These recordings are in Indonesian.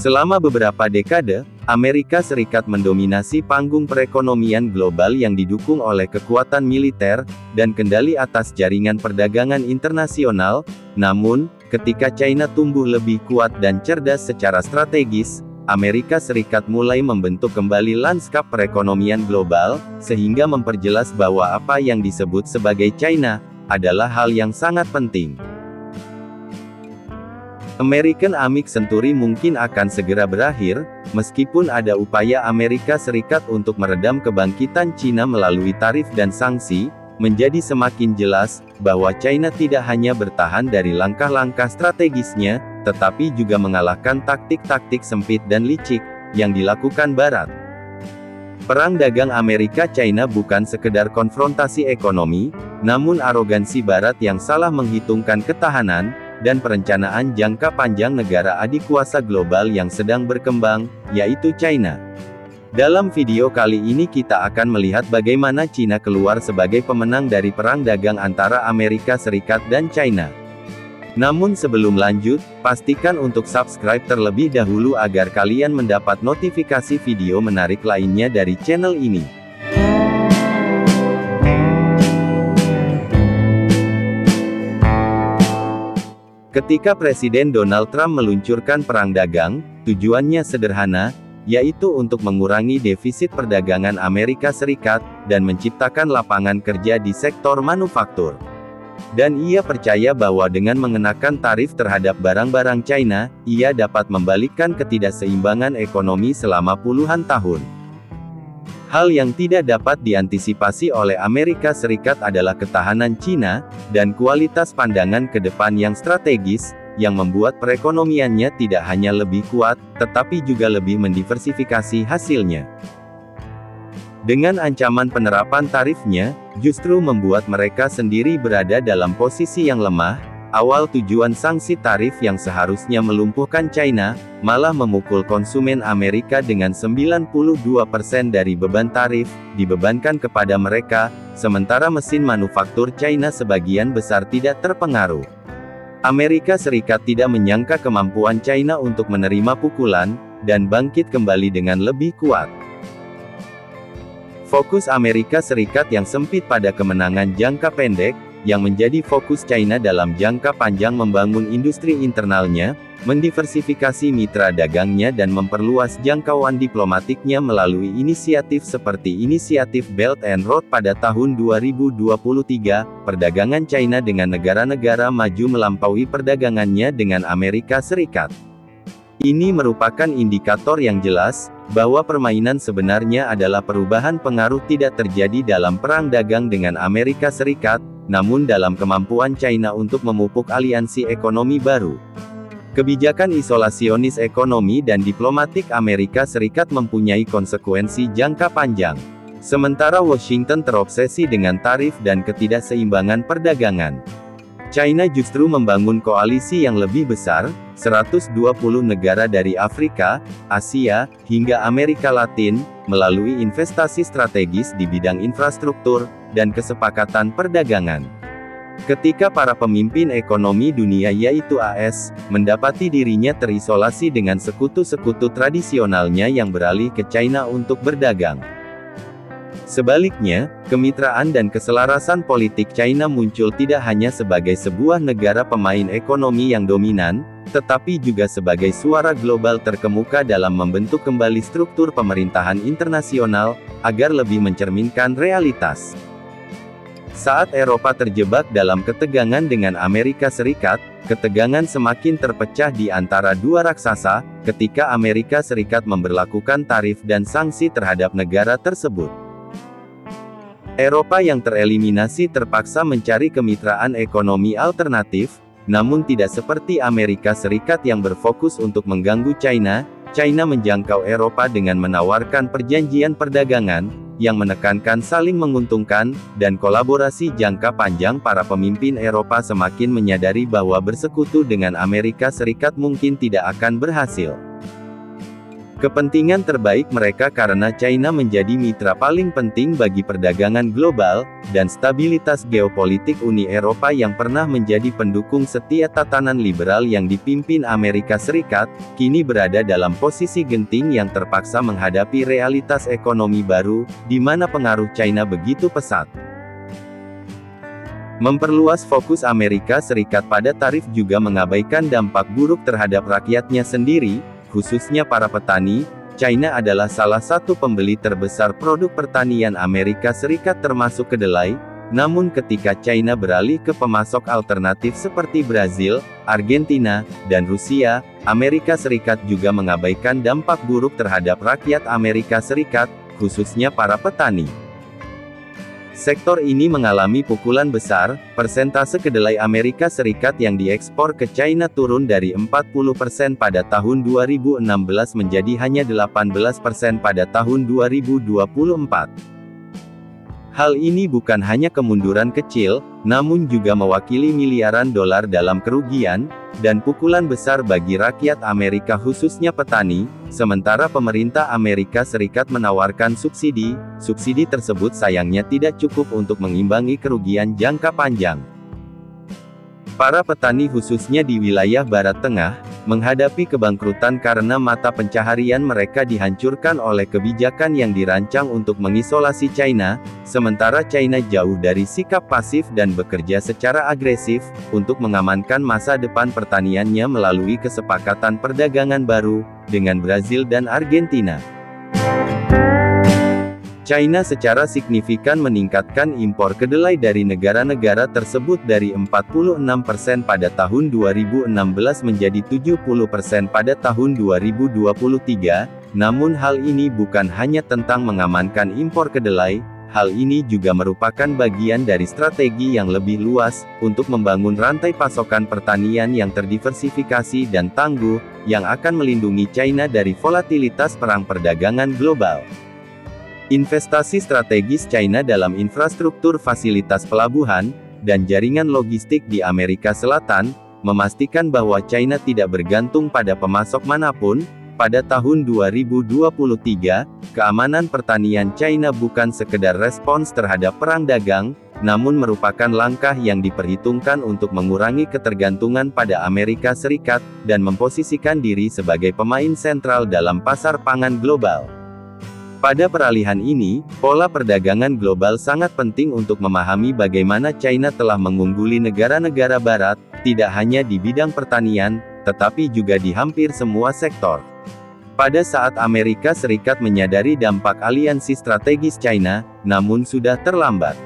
Selama beberapa dekade, Amerika Serikat mendominasi panggung perekonomian global yang didukung oleh kekuatan militer, dan kendali atas jaringan perdagangan internasional. Namun, ketika China tumbuh lebih kuat dan cerdas secara strategis, Amerika Serikat mulai membentuk kembali lanskap perekonomian global, sehingga memperjelas bahwa apa yang disebut sebagai China, adalah hal yang sangat penting. American Amic Century mungkin akan segera berakhir, meskipun ada upaya Amerika Serikat untuk meredam kebangkitan Cina melalui tarif dan sanksi, menjadi semakin jelas, bahwa China tidak hanya bertahan dari langkah-langkah strategisnya, tetapi juga mengalahkan taktik-taktik sempit dan licik, yang dilakukan Barat. Perang dagang Amerika-China bukan sekedar konfrontasi ekonomi, namun arogansi Barat yang salah menghitungkan ketahanan, dan perencanaan jangka panjang negara adikuasa global yang sedang berkembang, yaitu China. Dalam video kali ini kita akan melihat bagaimana China keluar sebagai pemenang dari perang dagang antara Amerika Serikat dan China. Namun sebelum lanjut, pastikan untuk subscribe terlebih dahulu agar kalian mendapat notifikasi video menarik lainnya dari channel ini. Ketika Presiden Donald Trump meluncurkan perang dagang, tujuannya sederhana, yaitu untuk mengurangi defisit perdagangan Amerika Serikat, dan menciptakan lapangan kerja di sektor manufaktur. Dan ia percaya bahwa dengan mengenakan tarif terhadap barang-barang China, ia dapat membalikkan ketidakseimbangan ekonomi selama puluhan tahun. Hal yang tidak dapat diantisipasi oleh Amerika Serikat adalah ketahanan China, dan kualitas pandangan ke depan yang strategis, yang membuat perekonomiannya tidak hanya lebih kuat, tetapi juga lebih mendiversifikasi hasilnya. Dengan ancaman penerapan tarifnya, justru membuat mereka sendiri berada dalam posisi yang lemah. Awal tujuan sanksi tarif yang seharusnya melumpuhkan China, malah memukul konsumen Amerika dengan 92% dari beban tarif, dibebankan kepada mereka, sementara mesin manufaktur China sebagian besar tidak terpengaruh. Amerika Serikat tidak menyangka kemampuan China untuk menerima pukulan, dan bangkit kembali dengan lebih kuat. Fokus Amerika Serikat yang sempit pada kemenangan jangka pendek, yang menjadi fokus China dalam jangka panjang membangun industri internalnya, mendiversifikasi mitra dagangnya dan memperluas jangkauan diplomatiknya melalui inisiatif seperti inisiatif Belt and Road pada tahun 2023, perdagangan China dengan negara-negara maju melampaui perdagangannya dengan Amerika Serikat. Ini merupakan indikator yang jelas, bahwa permainan sebenarnya adalah perubahan pengaruh tidak terjadi dalam perang dagang dengan Amerika Serikat, namun dalam kemampuan China untuk memupuk aliansi ekonomi baru. Kebijakan isolasionis ekonomi dan diplomatik Amerika Serikat mempunyai konsekuensi jangka panjang. Sementara Washington terobsesi dengan tarif dan ketidakseimbangan perdagangan. China justru membangun koalisi yang lebih besar, 120 negara dari Afrika, Asia, hingga Amerika Latin, melalui investasi strategis di bidang infrastruktur, dan kesepakatan perdagangan. Ketika para pemimpin ekonomi dunia yaitu AS, mendapati dirinya terisolasi dengan sekutu-sekutu tradisionalnya yang beralih ke China untuk berdagang. Sebaliknya, kemitraan dan keselarasan politik China muncul tidak hanya sebagai sebuah negara pemain ekonomi yang dominan, tetapi juga sebagai suara global terkemuka dalam membentuk kembali struktur pemerintahan internasional, agar lebih mencerminkan realitas. Saat Eropa terjebak dalam ketegangan dengan Amerika Serikat, ketegangan semakin terpecah di antara dua raksasa, ketika Amerika Serikat memberlakukan tarif dan sanksi terhadap negara tersebut. Eropa yang tereliminasi terpaksa mencari kemitraan ekonomi alternatif, namun tidak seperti Amerika Serikat yang berfokus untuk mengganggu China. China menjangkau Eropa dengan menawarkan perjanjian perdagangan, yang menekankan saling menguntungkan, dan kolaborasi jangka panjang. Para pemimpin Eropa semakin menyadari bahwa bersekutu dengan Amerika Serikat mungkin tidak akan berhasil. Kepentingan terbaik mereka karena China menjadi mitra paling penting bagi perdagangan global, dan stabilitas geopolitik Uni Eropa yang pernah menjadi pendukung setia tatanan liberal yang dipimpin Amerika Serikat, kini berada dalam posisi genting yang terpaksa menghadapi realitas ekonomi baru, di mana pengaruh China begitu pesat. Memperluas fokus Amerika Serikat pada tarif juga mengabaikan dampak buruk terhadap rakyatnya sendiri, khususnya para petani. China adalah salah satu pembeli terbesar produk pertanian Amerika Serikat termasuk kedelai, namun ketika China beralih ke pemasok alternatif seperti Brazil, Argentina, dan Rusia, Amerika Serikat juga mengabaikan dampak buruk terhadap rakyat Amerika Serikat, khususnya para petani. Sektor ini mengalami pukulan besar. Persentase kedelai Amerika Serikat yang diekspor ke China turun dari 40% pada tahun 2016 menjadi hanya 18% pada tahun 2024. Hal ini bukan hanya kemunduran kecil, namun juga mewakili miliaran dolar dalam kerugian, dan pukulan besar bagi rakyat Amerika khususnya petani, sementara pemerintah Amerika Serikat menawarkan subsidi. Subsidi tersebut sayangnya tidak cukup untuk mengimbangi kerugian jangka panjang. Para petani khususnya di wilayah Barat Tengah, menghadapi kebangkrutan karena mata pencaharian mereka dihancurkan oleh kebijakan yang dirancang untuk mengisolasi China, sementara China jauh dari sikap pasif dan bekerja secara agresif, untuk mengamankan masa depan pertaniannya melalui kesepakatan perdagangan baru, dengan Brazil dan Argentina. China secara signifikan meningkatkan impor kedelai dari negara-negara tersebut dari 46% pada tahun 2016 menjadi 70% pada tahun 2023, namun hal ini bukan hanya tentang mengamankan impor kedelai, hal ini juga merupakan bagian dari strategi yang lebih luas, untuk membangun rantai pasokan pertanian yang terdiversifikasi dan tangguh, yang akan melindungi China dari volatilitas perang perdagangan global. Investasi strategis China dalam infrastruktur fasilitas pelabuhan, dan jaringan logistik di Amerika Selatan, memastikan bahwa China tidak bergantung pada pemasok manapun. Pada tahun 2023, keamanan pertanian China bukan sekedar respons terhadap perang dagang, namun merupakan langkah yang diperhitungkan untuk mengurangi ketergantungan pada Amerika Serikat, dan memposisikan diri sebagai pemain sentral dalam pasar pangan global. Pada peralihan ini, pola perdagangan global sangat penting untuk memahami bagaimana China telah mengungguli negara-negara barat, tidak hanya di bidang pertanian, tetapi juga di hampir semua sektor. Pada saat Amerika Serikat menyadari dampak aliansi strategis China, namun sudah terlambat.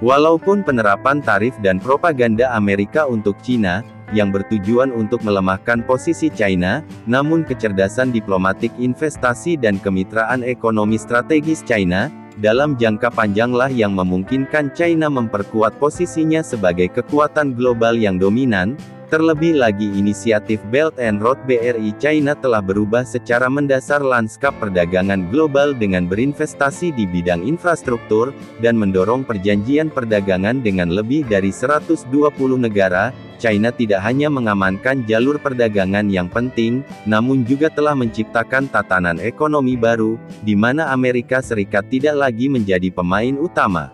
Walaupun penerapan tarif dan propaganda Amerika untuk China, yang bertujuan untuk melemahkan posisi China, namun kecerdasan diplomatik investasi dan kemitraan ekonomi strategis China, dalam jangka panjanglah yang memungkinkan China memperkuat posisinya sebagai kekuatan global yang dominan. Terlebih lagi inisiatif Belt and Road BRI China telah berubah secara mendasar lanskap perdagangan global dengan berinvestasi di bidang infrastruktur, dan mendorong perjanjian perdagangan dengan lebih dari 120 negara. China tidak hanya mengamankan jalur perdagangan yang penting, namun juga telah menciptakan tatanan ekonomi baru, di mana Amerika Serikat tidak lagi menjadi pemain utama.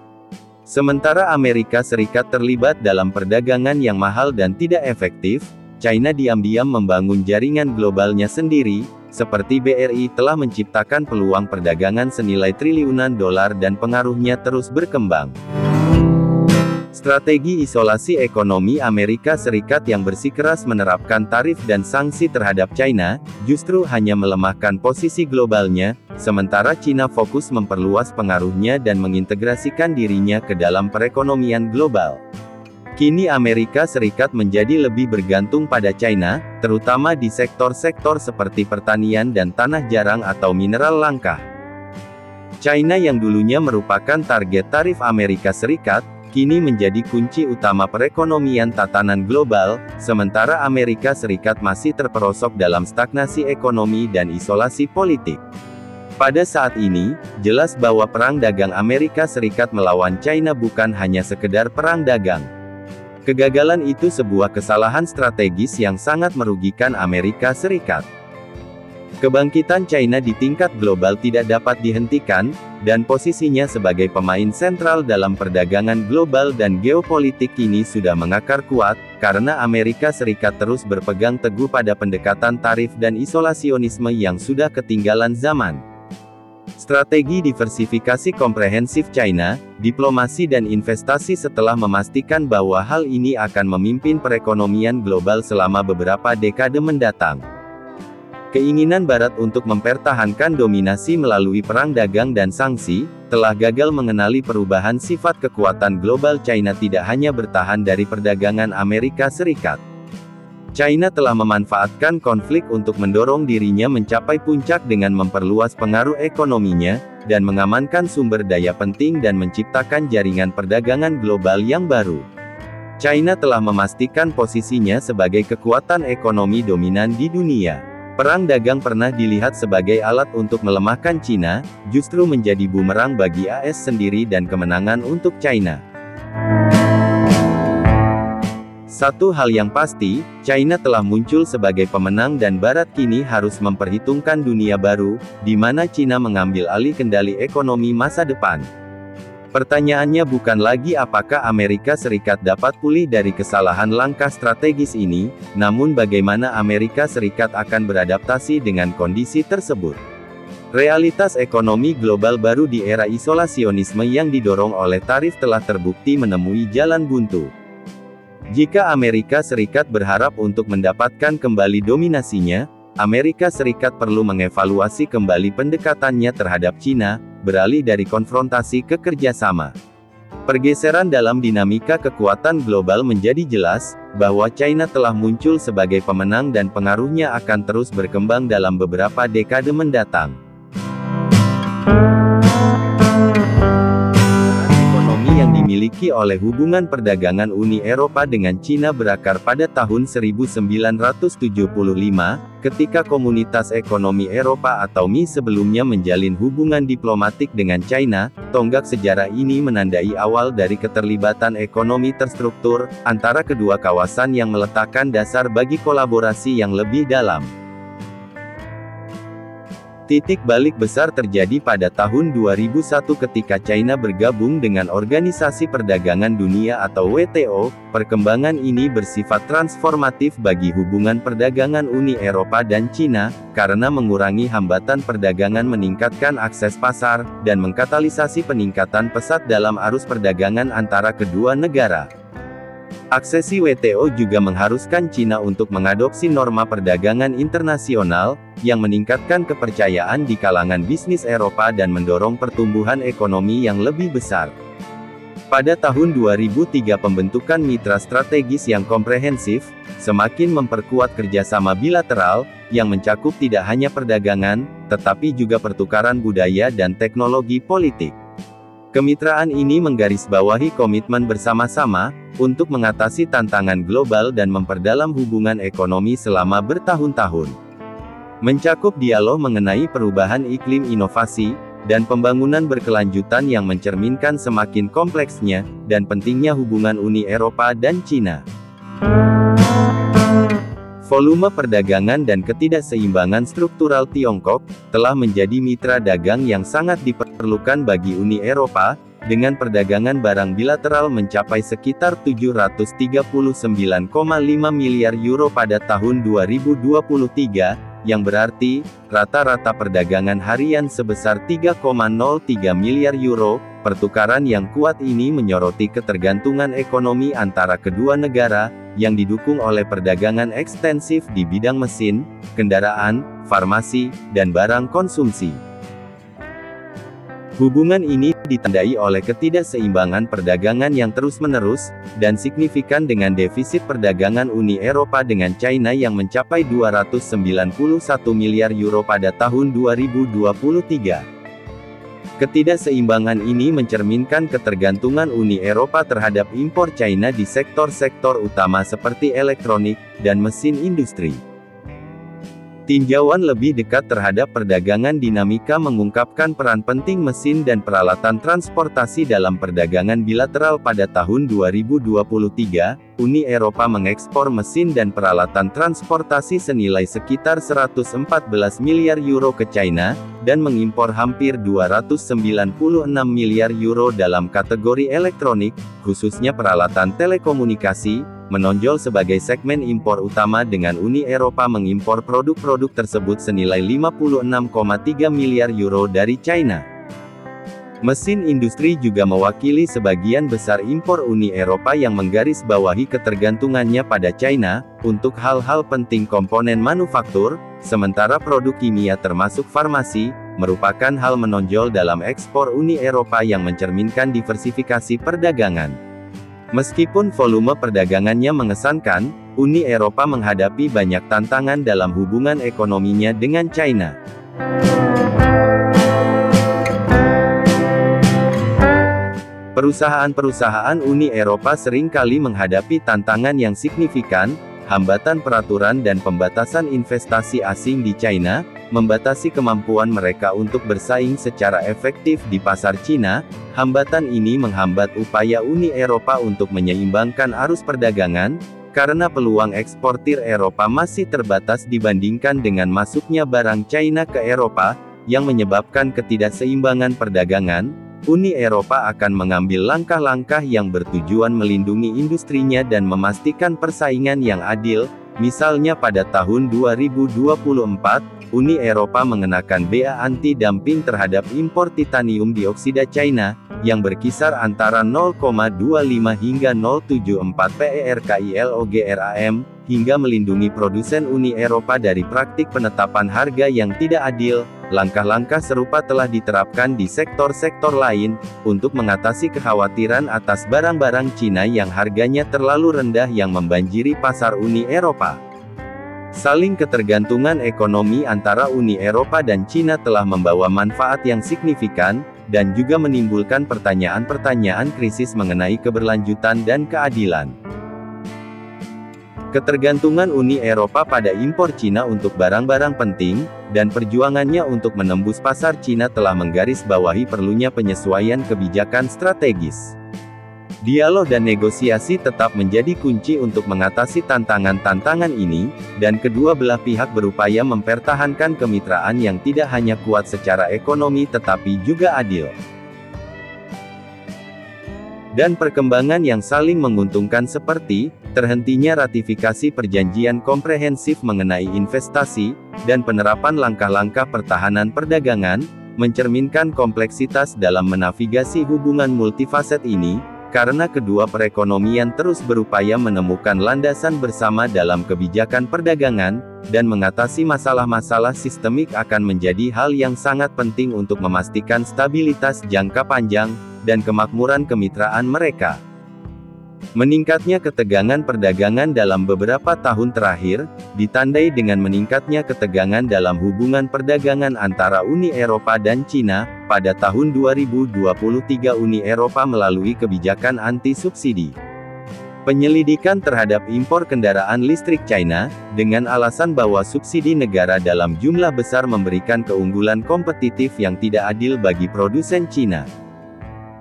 Sementara Amerika Serikat terlibat dalam perdagangan yang mahal dan tidak efektif, China diam-diam membangun jaringan globalnya sendiri, seperti BRI telah menciptakan peluang perdagangan senilai triliunan dolar dan pengaruhnya terus berkembang. Strategi isolasi ekonomi Amerika Serikat yang bersikeras menerapkan tarif dan sanksi terhadap China, justru hanya melemahkan posisi globalnya, sementara China fokus memperluas pengaruhnya dan mengintegrasikan dirinya ke dalam perekonomian global. Kini Amerika Serikat menjadi lebih bergantung pada China, terutama di sektor-sektor seperti pertanian dan tanah jarang atau mineral langka. China yang dulunya merupakan target tarif Amerika Serikat, kini menjadi kunci utama perekonomian tatanan global, sementara Amerika Serikat masih terperosok dalam stagnasi ekonomi dan isolasi politik. Pada saat ini, jelas bahwa perang dagang Amerika Serikat melawan China bukan hanya sekedar perang dagang. Kegagalan itu sebuah kesalahan strategis yang sangat merugikan Amerika Serikat. Kebangkitan China di tingkat global tidak dapat dihentikan, dan posisinya sebagai pemain sentral dalam perdagangan global dan geopolitik kini sudah mengakar kuat, karena Amerika Serikat terus berpegang teguh pada pendekatan tarif dan isolasionisme yang sudah ketinggalan zaman. Strategi diversifikasi komprehensif China, diplomasi dan investasi setelah memastikan bahwa hal ini akan memimpin perekonomian global selama beberapa dekade mendatang. Keinginan Barat untuk mempertahankan dominasi melalui perang dagang dan sanksi, telah gagal mengenali perubahan sifat kekuatan global. China tidak hanya bertahan dari perdagangan Amerika Serikat. China telah memanfaatkan konflik untuk mendorong dirinya mencapai puncak dengan memperluas pengaruh ekonominya, dan mengamankan sumber daya penting dan menciptakan jaringan perdagangan global yang baru. China telah memastikan posisinya sebagai kekuatan ekonomi dominan di dunia. Perang dagang pernah dilihat sebagai alat untuk melemahkan China, justru menjadi bumerang bagi AS sendiri dan kemenangan untuk China. Satu hal yang pasti, China telah muncul sebagai pemenang dan Barat kini harus memperhitungkan dunia baru, di mana China mengambil alih kendali ekonomi masa depan. Pertanyaannya bukan lagi apakah Amerika Serikat dapat pulih dari kesalahan langkah strategis ini, namun bagaimana Amerika Serikat akan beradaptasi dengan kondisi tersebut. Realitas ekonomi global baru di era isolasionisme yang didorong oleh tarif telah terbukti menemui jalan buntu. Jika Amerika Serikat berharap untuk mendapatkan kembali dominasinya, Amerika Serikat perlu mengevaluasi kembali pendekatannya terhadap China, beralih dari konfrontasi ke kerjasama. Pergeseran dalam dinamika kekuatan global menjadi jelas, bahwa China telah muncul sebagai pemenang dan pengaruhnya akan terus berkembang dalam beberapa dekade mendatang. Ekonomi yang dimiliki oleh hubungan perdagangan Uni Eropa dengan China berakar pada tahun 1975, ketika Komunitas Ekonomi Eropa atau MI sebelumnya menjalin hubungan diplomatik dengan China. Tonggak sejarah ini menandai awal dari keterlibatan ekonomi terstruktur antara kedua kawasan yang meletakkan dasar bagi kolaborasi yang lebih dalam. Titik balik besar terjadi pada tahun 2001 ketika China bergabung dengan Organisasi Perdagangan Dunia atau WTO. Perkembangan ini bersifat transformatif bagi hubungan perdagangan Uni Eropa dan China, karena mengurangi hambatan perdagangan, meningkatkan akses pasar, dan mengkatalisasi peningkatan pesat dalam arus perdagangan antara kedua negara. Aksesi WTO juga mengharuskan China untuk mengadopsi norma perdagangan internasional, yang meningkatkan kepercayaan di kalangan bisnis Eropa dan mendorong pertumbuhan ekonomi yang lebih besar. Pada tahun 2003 pembentukan mitra strategis yang komprehensif, semakin memperkuat kerjasama bilateral, yang mencakup tidak hanya perdagangan, tetapi juga pertukaran budaya dan teknologi politik. Kemitraan ini menggarisbawahi komitmen bersama-sama, untuk mengatasi tantangan global dan memperdalam hubungan ekonomi selama bertahun-tahun. Mencakup dialog mengenai perubahan iklim inovasi, dan pembangunan berkelanjutan yang mencerminkan semakin kompleksnya, dan pentingnya hubungan Uni Eropa dan China. Volume perdagangan dan ketidakseimbangan struktural Tiongkok, telah menjadi mitra dagang yang sangat diperlukan bagi Uni Eropa, dengan perdagangan barang bilateral mencapai sekitar 739,5 miliar euro pada tahun 2023, yang berarti, rata-rata perdagangan harian sebesar 3,03 miliar euro. Pertukaran yang kuat ini menyoroti ketergantungan ekonomi antara kedua negara, yang didukung oleh perdagangan ekstensif di bidang mesin, kendaraan, farmasi, dan barang konsumsi. Hubungan ini ditandai oleh ketidakseimbangan perdagangan yang terus-menerus, dan signifikan dengan defisit perdagangan Uni Eropa dengan China yang mencapai 291 miliar euro pada tahun 2023. Ketidakseimbangan ini mencerminkan ketergantungan Uni Eropa terhadap impor China di sektor-sektor utama seperti elektronik, dan mesin industri. Tinjauan lebih dekat terhadap perdagangan dinamika mengungkapkan peran penting mesin dan peralatan transportasi dalam perdagangan bilateral pada tahun 2023. Uni Eropa mengekspor mesin dan peralatan transportasi senilai sekitar 114 miliar euro ke China, dan mengimpor hampir 296 miliar euro dalam kategori elektronik, khususnya peralatan telekomunikasi, menonjol sebagai segmen impor utama dengan Uni Eropa mengimpor produk-produk tersebut senilai 56,3 miliar euro dari China. Mesin industri juga mewakili sebagian besar impor Uni Eropa yang menggarisbawahi ketergantungannya pada China, untuk hal-hal penting komponen manufaktur, sementara produk kimia termasuk farmasi, merupakan hal menonjol dalam ekspor Uni Eropa yang mencerminkan diversifikasi perdagangan. Meskipun volume perdagangannya mengesankan, Uni Eropa menghadapi banyak tantangan dalam hubungan ekonominya dengan China. Perusahaan-perusahaan Uni Eropa seringkali menghadapi tantangan yang signifikan, hambatan peraturan dan pembatasan investasi asing di China, membatasi kemampuan mereka untuk bersaing secara efektif di pasar Cina. Hambatan ini menghambat upaya Uni Eropa untuk menyeimbangkan arus perdagangan, karena peluang eksportir Eropa masih terbatas dibandingkan dengan masuknya barang China ke Eropa, yang menyebabkan ketidakseimbangan perdagangan. Uni Eropa akan mengambil langkah-langkah yang bertujuan melindungi industrinya dan memastikan persaingan yang adil. Misalnya pada tahun 2024, Uni Eropa mengenakan bea anti-dumping terhadap impor titanium dioksida China, yang berkisar antara 0,25 hingga 0,74 per/kg, hingga melindungi produsen Uni Eropa dari praktik penetapan harga yang tidak adil. Langkah-langkah serupa telah diterapkan di sektor-sektor lain, untuk mengatasi kekhawatiran atas barang-barang Cina yang harganya terlalu rendah yang membanjiri pasar Uni Eropa. Saling ketergantungan ekonomi antara Uni Eropa dan Cina telah membawa manfaat yang signifikan, dan juga menimbulkan pertanyaan-pertanyaan krisis mengenai keberlanjutan dan keadilan. Ketergantungan Uni Eropa pada impor Cina untuk barang-barang penting, dan perjuangannya untuk menembus pasar Cina telah menggarisbawahi perlunya penyesuaian kebijakan strategis. Dialog dan negosiasi tetap menjadi kunci untuk mengatasi tantangan-tantangan ini, dan kedua belah pihak berupaya mempertahankan kemitraan yang tidak hanya kuat secara ekonomi tetapi juga adil. Dan perkembangan yang saling menguntungkan seperti, terhentinya ratifikasi perjanjian komprehensif mengenai investasi, dan penerapan langkah-langkah pertahanan perdagangan, mencerminkan kompleksitas dalam menavigasi hubungan multifaset ini, karena kedua perekonomian terus berupaya menemukan landasan bersama dalam kebijakan perdagangan, dan mengatasi masalah-masalah sistemik akan menjadi hal yang sangat penting untuk memastikan stabilitas jangka panjang, dan kemakmuran kemitraan mereka. Meningkatnya ketegangan perdagangan dalam beberapa tahun terakhir, ditandai dengan meningkatnya ketegangan dalam hubungan perdagangan antara Uni Eropa dan Cina. Pada tahun 2023 Uni Eropa melalui kebijakan anti-subsidi penyelidikan terhadap impor kendaraan listrik China, dengan alasan bahwa subsidi negara dalam jumlah besar memberikan keunggulan kompetitif yang tidak adil bagi produsen Cina.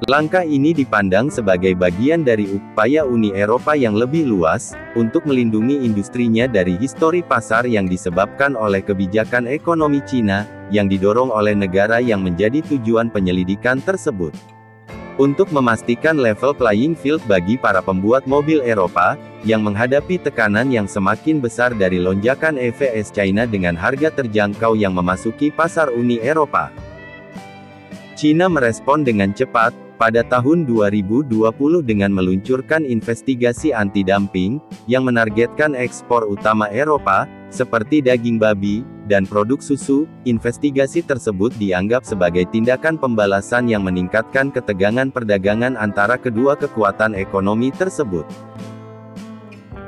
Langkah ini dipandang sebagai bagian dari upaya Uni Eropa yang lebih luas, untuk melindungi industrinya dari histori pasar yang disebabkan oleh kebijakan ekonomi Cina, yang didorong oleh negara yang menjadi tujuan penyelidikan tersebut. Untuk memastikan level playing field bagi para pembuat mobil Eropa, yang menghadapi tekanan yang semakin besar dari lonjakan EVs China dengan harga terjangkau yang memasuki pasar Uni Eropa. Cina merespon dengan cepat, pada tahun 2020 dengan meluncurkan investigasi anti-dumping, yang menargetkan ekspor utama Eropa, seperti daging babi, dan produk susu. Investigasi tersebut dianggap sebagai tindakan pembalasan yang meningkatkan ketegangan perdagangan antara kedua kekuatan ekonomi tersebut.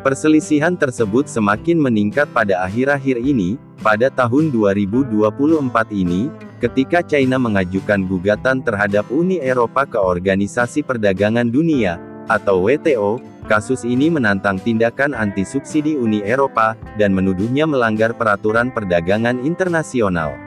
Perselisihan tersebut semakin meningkat pada akhir-akhir ini. Pada tahun 2024 ini, ketika China mengajukan gugatan terhadap Uni Eropa ke Organisasi Perdagangan Dunia, atau WTO, Kasus ini menantang tindakan anti-subsidi Uni Eropa, dan menuduhnya melanggar peraturan perdagangan internasional.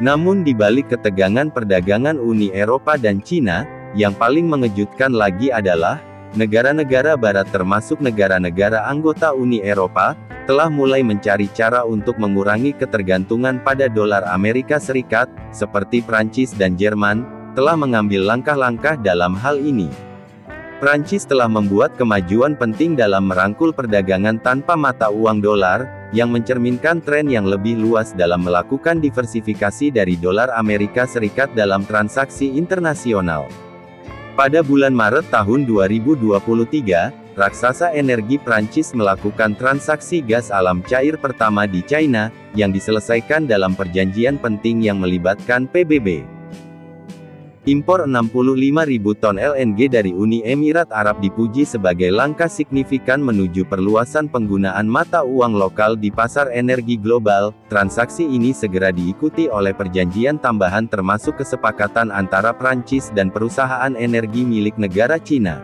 Namun di balik ketegangan perdagangan Uni Eropa dan Cina, yang paling mengejutkan lagi adalah, negara-negara barat termasuk negara-negara anggota Uni Eropa, telah mulai mencari cara untuk mengurangi ketergantungan pada dolar Amerika Serikat, seperti Prancis dan Jerman, telah mengambil langkah-langkah dalam hal ini. Prancis telah membuat kemajuan penting dalam merangkul perdagangan tanpa mata uang dolar, yang mencerminkan tren yang lebih luas dalam melakukan diversifikasi dari dolar Amerika Serikat dalam transaksi internasional. Pada bulan Maret tahun 2023, raksasa energi Prancis melakukan transaksi gas alam cair pertama di China, yang diselesaikan dalam perjanjian penting yang melibatkan PBB. Impor 65.000 ton LNG dari Uni Emirat Arab dipuji sebagai langkah signifikan menuju perluasan penggunaan mata uang lokal di pasar energi global. Transaksi ini segera diikuti oleh perjanjian tambahan termasuk kesepakatan antara Prancis dan perusahaan energi milik negara Cina.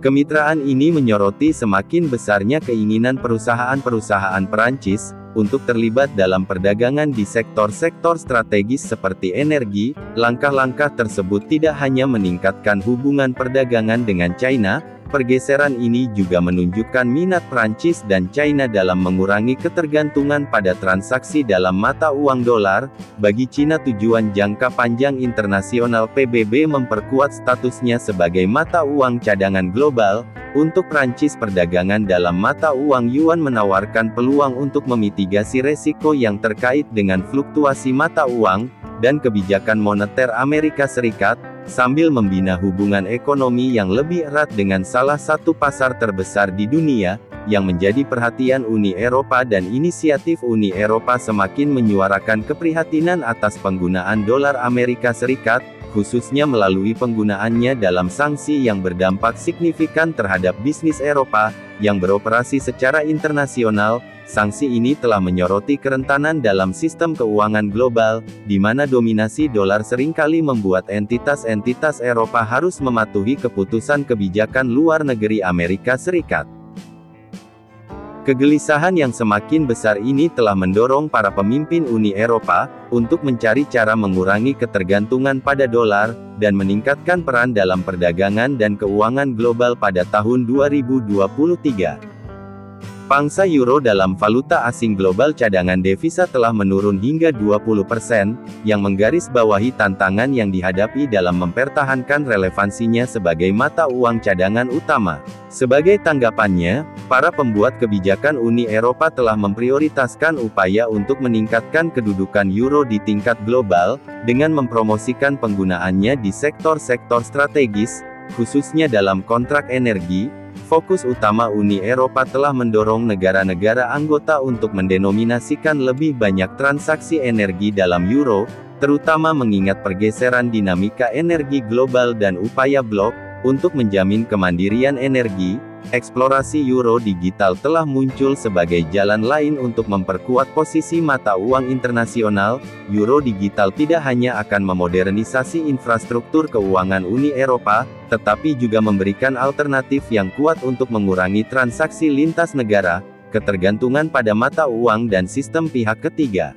Kemitraan ini menyoroti semakin besarnya keinginan perusahaan-perusahaan Perancis untuk terlibat dalam perdagangan di sektor-sektor strategis seperti energi. Langkah-langkah tersebut tidak hanya meningkatkan hubungan perdagangan dengan China, pergeseran ini juga menunjukkan minat Prancis dan China dalam mengurangi ketergantungan pada transaksi dalam mata uang dolar. Bagi Cina, tujuan jangka panjang internasional PBB memperkuat statusnya sebagai mata uang cadangan global. Untuk Prancis, perdagangan dalam mata uang yuan menawarkan peluang untuk memitigasi resiko yang terkait dengan fluktuasi mata uang, dan kebijakan moneter Amerika Serikat, sambil membina hubungan ekonomi yang lebih erat dengan salah satu pasar terbesar di dunia, yang menjadi perhatian Uni Eropa. Dan inisiatif Uni Eropa semakin menyuarakan keprihatinan atas penggunaan dolar Amerika Serikat, khususnya melalui penggunaannya dalam sanksi yang berdampak signifikan terhadap bisnis Eropa, yang beroperasi secara internasional. Sanksi ini telah menyoroti kerentanan dalam sistem keuangan global, di mana dominasi dolar seringkali membuat entitas-entitas Eropa harus mematuhi keputusan kebijakan luar negeri Amerika Serikat. Kegelisahan yang semakin besar ini telah mendorong para pemimpin Uni Eropa untuk mencari cara mengurangi ketergantungan pada dolar, dan meningkatkan peran dalam perdagangan dan keuangan global pada tahun 2023. Pangsa euro dalam valuta asing global cadangan devisa telah menurun hingga 20%, yang menggarisbawahi tantangan yang dihadapi dalam mempertahankan relevansinya sebagai mata uang cadangan utama. Sebagai tanggapannya, para pembuat kebijakan Uni Eropa telah memprioritaskan upaya untuk meningkatkan kedudukan euro di tingkat global, dengan mempromosikan penggunaannya di sektor-sektor strategis, khususnya dalam kontrak energi. Fokus utama Uni Eropa telah mendorong negara-negara anggota untuk mendenominasikan lebih banyak transaksi energi dalam euro, terutama mengingat pergeseran dinamika energi global dan upaya blok untuk menjamin kemandirian energi. Eksplorasi euro digital telah muncul sebagai jalan lain untuk memperkuat posisi mata uang internasional. Euro digital tidak hanya akan memodernisasi infrastruktur keuangan Uni Eropa, tetapi juga memberikan alternatif yang kuat untuk mengurangi transaksi lintas negara, ketergantungan pada mata uang dan sistem pihak ketiga.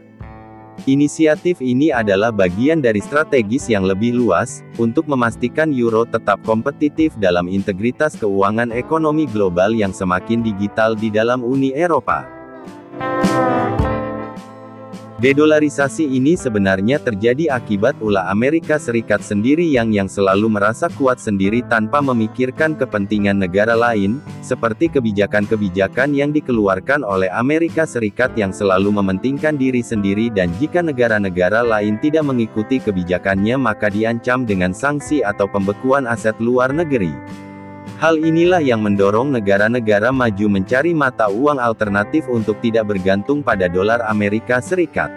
Inisiatif ini adalah bagian dari strategis yang lebih luas, untuk memastikan euro tetap kompetitif dalam integritas keuangan ekonomi global yang semakin digital di dalam Uni Eropa. Dedolarisasi ini sebenarnya terjadi akibat ulah Amerika Serikat sendiri yang selalu merasa kuat sendiri tanpa memikirkan kepentingan negara lain, seperti kebijakan-kebijakan yang dikeluarkan oleh Amerika Serikat yang selalu mementingkan diri sendiri, dan jika negara-negara lain tidak mengikuti kebijakannya maka diancam dengan sanksi atau pembekuan aset luar negeri. Hal inilah yang mendorong negara-negara maju mencari mata uang alternatif untuk tidak bergantung pada dolar Amerika Serikat.